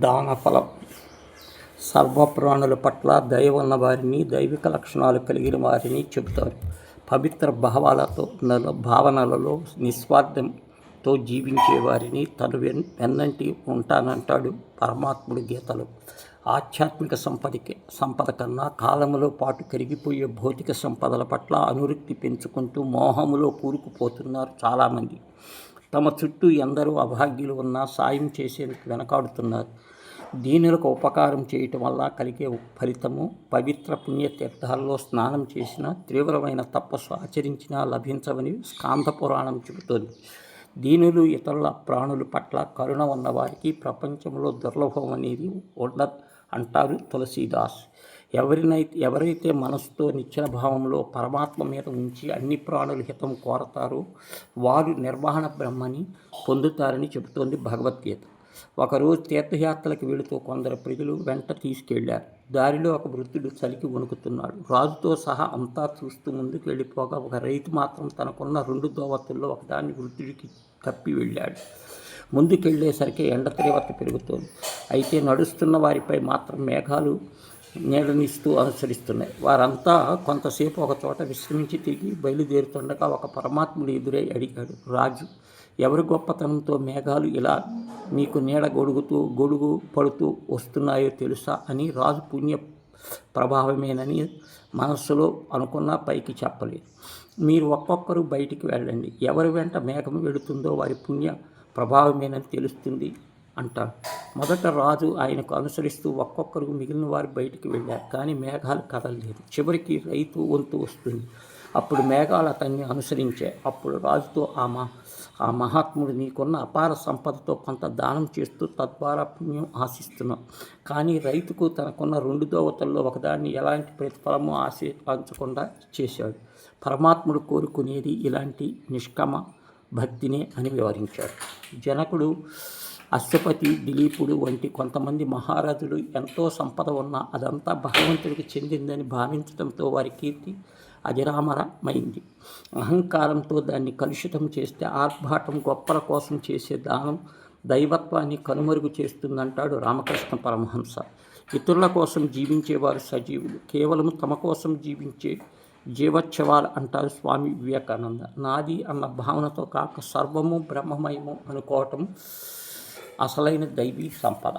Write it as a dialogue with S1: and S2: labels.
S1: దానఫలం. సర్వప్రాణుల పట్ల దయ ఉన్న వారిని, దైవిక లక్షణాలు కలిగిన వారిని చెబుతారు. పవిత్ర భావనలలో నిస్వార్థంతో జీవించే వారిని తను వెన్నంటి ఉంటానంటాడు పరమాత్ముడు గీతలో. ఆధ్యాత్మిక సంపద కన్నా కాలములో పాటు కరిగిపోయే భౌతిక సంపదల పట్ల అనురక్తి పెంచుకుంటూ మోహములో కూరుకుపోతున్నారు చాలామంది. తమ చుట్టూ ఎందరో అభాగ్యులు ఉన్నా సాయం చేసేందుకు వెనకాడుతున్నారు. దీనులకు ఉపకారం చేయటం వల్ల కలిగే ఫలితము పవిత్ర పుణ్యతీర్థాల్లో స్నానం చేసినా, తీవ్రమైన తపస్సు ఆచరించినా లభించవని స్కాంద పురాణం చెబుతోంది. దీనులు, ఇతరుల ప్రాణుల పట్ల కరుణ ఉన్నవారికి ప్రపంచంలో దుర్లభం అనేది ఉండదు అంటారు తులసీదాస్. ఎవరైతే మనసుతో నిశ్చల భావంలో పరమాత్మ మీద ఉంచి అన్ని ప్రాణుల హితం కోరతారో వారు నిర్వహణ బ్రహ్మని పొందుతారని చెబుతోంది భగవద్గీత. ఒకరోజు తీర్థయాత్రలకు వెళుతూ కొందరు ప్రజలు వెంట తీసుకెళ్లారు. దారిలో ఒక వృద్ధుడు చలికి వణుకుతున్నాడు. రాజుతో సహా అంతా చూస్తూ ముందుకు వెళ్ళిపోగా ఒక రైతు మాత్రం తనకున్న 2 దోవతుల్లో ఒకదాన్ని వృద్ధుడికి కప్పి వెళ్ళాడు. ముందుకెళ్లేసరికి ఎండ తీవ్రత పెరుగుతోంది. అయితే నడుస్తున్న వారిపై మాత్రం మేఘాలు నీడనిస్తూ అనుసరిస్తున్నాయి. వారంతా కొంతసేపు ఒక చోట విశ్రమించి తిరిగి బయలుదేరుతుండగా ఒక పరమాత్ముడు ఎదురై అడిగాడు, రాజు, ఎవరి గొప్పతనంతో మేఘాలు ఇలా మీకు నీడ గొడుగు పడుతూ వస్తున్నాయో తెలుసా అని. రాజు పుణ్య ప్రభావమేనని మనస్సులో అనుకున్నా పైకి చెప్పలేదు. మీరు ఒక్కొక్కరు బయటికి వెళ్ళండి, ఎవరి వెంట మేఘం వెళుతుందో వారి పుణ్య ప్రభావమేనని తెలుస్తుంది అంటాడు. మొదట రాజు ఆయనకు అనుసరిస్తూ ఒక్కొక్కరు మిగిలిన వారు బయటికి వెళ్ళారు. కానీ మేఘాలు కదలలేదు. చివరికి రైతు వంతు వస్తుంది. అప్పుడు మేఘాలు అతన్ని అనుసరించాయి. అప్పుడు రాజుతో ఆ మహాత్ముడు నీకున్న అపార సంపదతో కొంత దానం చేస్తూ తద్వారా పుణ్యం ఆశిస్తున్నాం. కానీ రైతుకు తనకున్న 2 దోవతల్లో ఒకదాన్ని ఎలాంటి ప్రతిఫలము ఆశించకుండా చేశాడు. పరమాత్ముడు కోరుకునేది ఇలాంటి నిష్కామ భక్తినే అని వివరించాడు. జనకుడు, అశ్వపతి, దిలీపుడు వంటి కొంతమంది మహారాజులు ఎంతో సంపద ఉన్నా అదంతా భగవంతుడికి చెందిందని భావించడంతో వారి కీర్తి అజరామరమైంది. అహంకారంతో దాన్ని కలుషితం చేస్తే ఆర్భాటం, గొప్పల కోసం చేసే దానం దైవత్వాన్ని కనుమరుగు చేస్తుందంటాడు రామకృష్ణ పరమహంస. ఇతరుల కోసం జీవించేవారు సజీవులు, కేవలం తమ కోసం జీవించే జీవోత్సవాలు అంటారు స్వామి వివేకానంద. నాది అన్న భావనతో కాక సర్వము బ్రహ్మమయము అనుకోవటం అసలైన దైవీ సంపద.